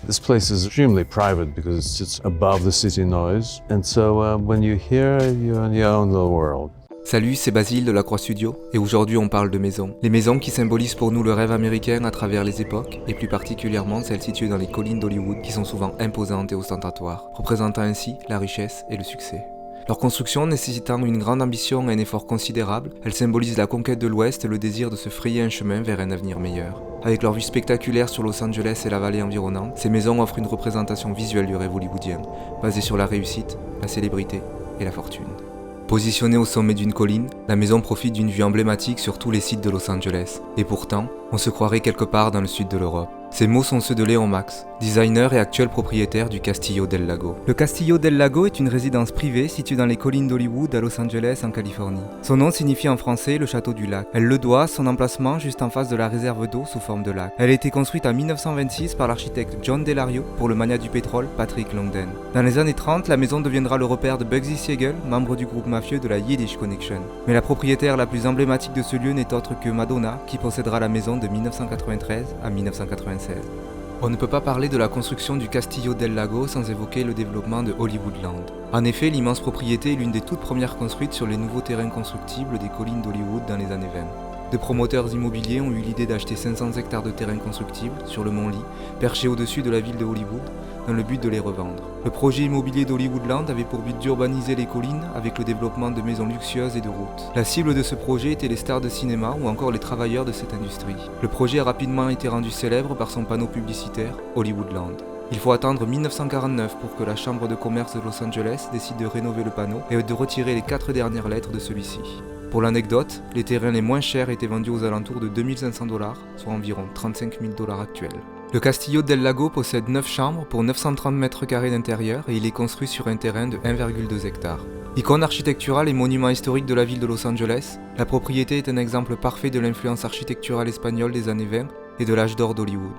This place is extremely private because it sits above the city noise. And so when you hear, you're in your own little world. Salut, c'est Basile de la Croix Studio, et aujourd'hui on parle de maisons. Les maisons qui symbolisent pour nous le rêve américain à travers les époques, et plus particulièrement celles situées dans les collines d'Hollywood qui sont souvent imposantes et ostentatoires, représentant ainsi la richesse et le succès. Leur construction nécessitant une grande ambition et un effort considérable, elles symbolisent la conquête de l'Ouest et le désir de se frayer un chemin vers un avenir meilleur. Avec leur vue spectaculaire sur Los Angeles et la vallée environnante, ces maisons offrent une représentation visuelle du rêve hollywoodien, basée sur la réussite, la célébrité et la fortune. Positionnée au sommet d'une colline, la maison profite d'une vue emblématique sur tous les sites de Los Angeles. Et pourtant, on se croirait quelque part dans le sud de l'Europe. Ces mots sont ceux de Léon Max, designer et actuel propriétaire du Castillo del Lago. Le Castillo del Lago est une résidence privée située dans les collines d'Hollywood à Los Angeles en Californie. Son nom signifie en français le château du lac. Elle le doit à son emplacement juste en face de la réserve d'eau sous forme de lac. Elle a été construite en 1926 par l'architecte John Delario pour le magnat du pétrole Patrick Longden. Dans les années 30, la maison deviendra le repère de Bugsy Siegel, membre du groupe mafieux de la Yiddish Connection. Mais la propriétaire la plus emblématique de ce lieu n'est autre que Madonna, qui possédera la maison de 1993 à 1996. On ne peut pas parler de la construction du Castillo del Lago sans évoquer le développement de Hollywoodland. En effet, l'immense propriété est l'une des toutes premières construites sur les nouveaux terrains constructibles des collines d'Hollywood dans les années 20. Des promoteurs immobiliers ont eu l'idée d'acheter 500 hectares de terrains constructibles sur le mont Lee, perchés au-dessus de la ville de Hollywood, dans le but de les revendre. Le projet immobilier d'Hollywoodland avait pour but d'urbaniser les collines avec le développement de maisons luxueuses et de routes. La cible de ce projet était les stars de cinéma ou encore les travailleurs de cette industrie. Le projet a rapidement été rendu célèbre par son panneau publicitaire Hollywoodland. Il faut attendre 1949 pour que la Chambre de commerce de Los Angeles décide de rénover le panneau et de retirer les 4 dernières lettres de celui-ci. Pour l'anecdote, les terrains les moins chers étaient vendus aux alentours de 2500 $, soit environ 35 000 $ actuels. Le Castillo del Lago possède 9 chambres pour 930 mètres carrés d'intérieur et il est construit sur un terrain de 1,2 hectares. Icône architecturale et monument historique de la ville de Los Angeles, la propriété est un exemple parfait de l'influence architecturale espagnole des années 20 et de l'âge d'or d'Hollywood.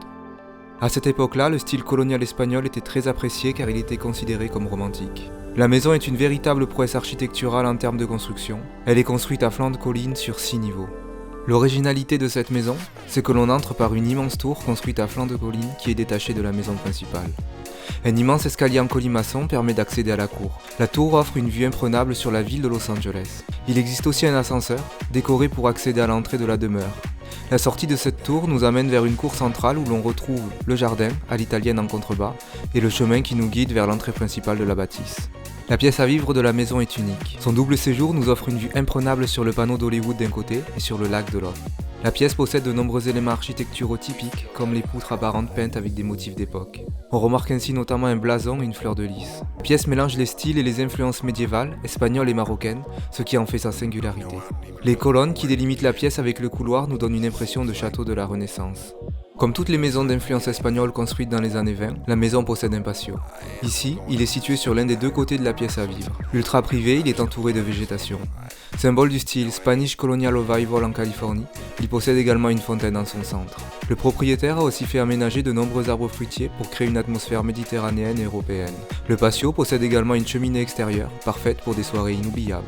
À cette époque-là, le style colonial espagnol était très apprécié car il était considéré comme romantique. La maison est une véritable prouesse architecturale en termes de construction. Elle est construite à flanc de colline sur 6 niveaux. L'originalité de cette maison, c'est que l'on entre par une immense tour construite à flanc de colline qui est détachée de la maison principale. Un immense escalier en colimaçon permet d'accéder à la cour. La tour offre une vue imprenable sur la ville de Los Angeles. Il existe aussi un ascenseur, décoré pour accéder à l'entrée de la demeure. La sortie de cette tour nous amène vers une cour centrale où l'on retrouve le jardin, à l'italienne en contrebas, et le chemin qui nous guide vers l'entrée principale de la bâtisse. La pièce à vivre de la maison est unique. Son double séjour nous offre une vue imprenable sur le panneau d'Hollywood d'un côté et sur le lac de l'autre. La pièce possède de nombreux éléments architecturaux typiques, comme les poutres apparentes peintes avec des motifs d'époque. On remarque ainsi notamment un blason et une fleur de lys. La pièce mélange les styles et les influences médiévales, espagnoles et marocaines, ce qui en fait sa singularité. Les colonnes qui délimitent la pièce avec le couloir nous donnent une impression de château de la Renaissance. Comme toutes les maisons d'influence espagnole construites dans les années 20, la maison possède un patio. Ici, il est situé sur l'un des deux côtés de la pièce à vivre. Ultra privé, il est entouré de végétation. Symbole du style Spanish Colonial Revival en Californie, il possède également une fontaine dans son centre. Le propriétaire a aussi fait aménager de nombreux arbres fruitiers pour créer une atmosphère méditerranéenne et européenne. Le patio possède également une cheminée extérieure, parfaite pour des soirées inoubliables.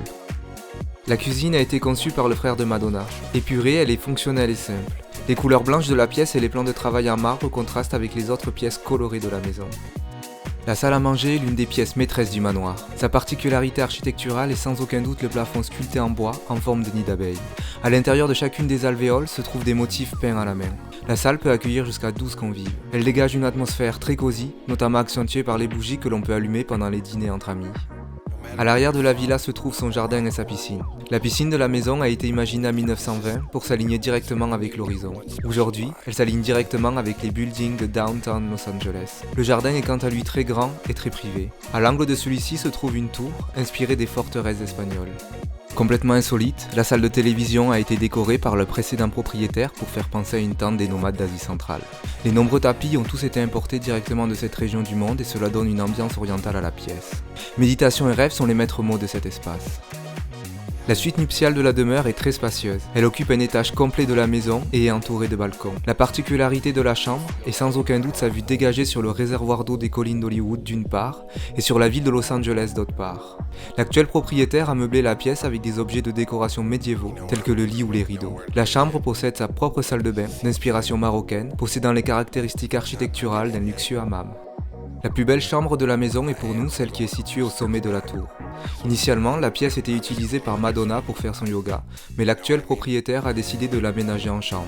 La cuisine a été conçue par le frère de Madonna. Épurée, elle est fonctionnelle et simple. Les couleurs blanches de la pièce et les plans de travail en marbre contrastent avec les autres pièces colorées de la maison. La salle à manger est l'une des pièces maîtresses du manoir. Sa particularité architecturale est sans aucun doute le plafond sculpté en bois en forme de nid d'abeille. À l'intérieur de chacune des alvéoles se trouvent des motifs peints à la main. La salle peut accueillir jusqu'à 12 convives. Elle dégage une atmosphère très cosy, notamment accentuée par les bougies que l'on peut allumer pendant les dîners entre amis. À l'arrière de la villa se trouve son jardin et sa piscine. La piscine de la maison a été imaginée en 1920 pour s'aligner directement avec l'horizon. Aujourd'hui, elle s'aligne directement avec les buildings de downtown Los Angeles. Le jardin est quant à lui très grand et très privé. À l'angle de celui-ci se trouve une tour inspirée des forteresses espagnoles. Complètement insolite, la salle de télévision a été décorée par le précédent propriétaire pour faire penser à une tente des nomades d'Asie centrale. Les nombreux tapis ont tous été importés directement de cette région du monde et cela donne une ambiance orientale à la pièce. Méditation et rêve sont les maîtres mots de cet espace. La suite nuptiale de la demeure est très spacieuse. Elle occupe un étage complet de la maison et est entourée de balcons. La particularité de la chambre est sans aucun doute sa vue dégagée sur le réservoir d'eau des collines d'Hollywood d'une part et sur la ville de Los Angeles d'autre part. L'actuel propriétaire a meublé la pièce avec des objets de décoration médiévaux tels que le lit ou les rideaux. La chambre possède sa propre salle de bain d'inspiration marocaine, possédant les caractéristiques architecturales d'un luxueux hammam. La plus belle chambre de la maison est pour nous celle qui est située au sommet de la tour. Initialement, la pièce était utilisée par Madonna pour faire son yoga, mais l'actuel propriétaire a décidé de l'aménager en chambre.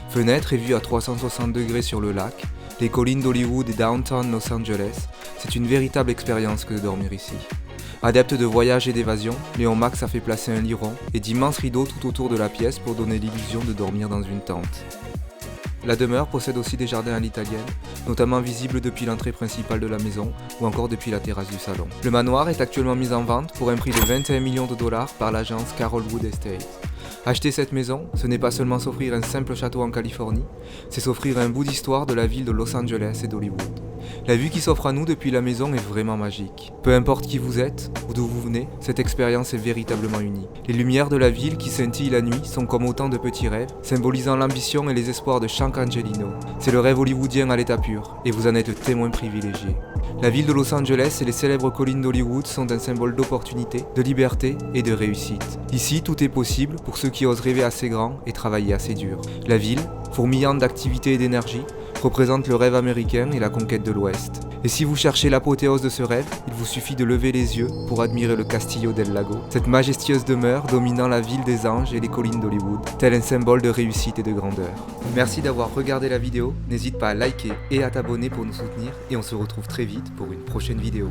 Fenêtre et vue à 360 degrés sur le lac, les collines d'Hollywood et downtown Los Angeles, c'est une véritable expérience que de dormir ici. Adepte de voyage et d'évasion, Léon Max a fait placer un lit rond et d'immenses rideaux tout autour de la pièce pour donner l'illusion de dormir dans une tente. La demeure possède aussi des jardins à l'italienne, notamment visibles depuis l'entrée principale de la maison ou encore depuis la terrasse du salon. Le manoir est actuellement mis en vente pour un prix de 21 millions de dollars par l'agence Carolwood Estate. Acheter cette maison, ce n'est pas seulement s'offrir un simple château en Californie, c'est s'offrir un bout d'histoire de la ville de Los Angeles et d'Hollywood. La vue qui s'offre à nous depuis la maison est vraiment magique. Peu importe qui vous êtes ou d'où vous venez, cette expérience est véritablement unique. Les lumières de la ville qui scintillent la nuit sont comme autant de petits rêves, symbolisant l'ambition et les espoirs de Frank Angelino. C'est le rêve hollywoodien à l'état pur, et vous en êtes témoin privilégié. La ville de Los Angeles et les célèbres collines d'Hollywood sont un symbole d'opportunité, de liberté et de réussite. Ici, tout est possible pour ceux qui osent rêver assez grand et travailler assez dur. La ville, fourmillante d'activité et d'énergie, représente le rêve américain et la conquête de l'Ouest. Et si vous cherchez l'apothéose de ce rêve, il vous suffit de lever les yeux pour admirer le Castillo del Lago, cette majestueuse demeure dominant la ville des anges et les collines d'Hollywood, tel un symbole de réussite et de grandeur. Merci d'avoir regardé la vidéo, n'hésite pas à liker et à t'abonner pour nous soutenir, et on se retrouve très vite pour une prochaine vidéo.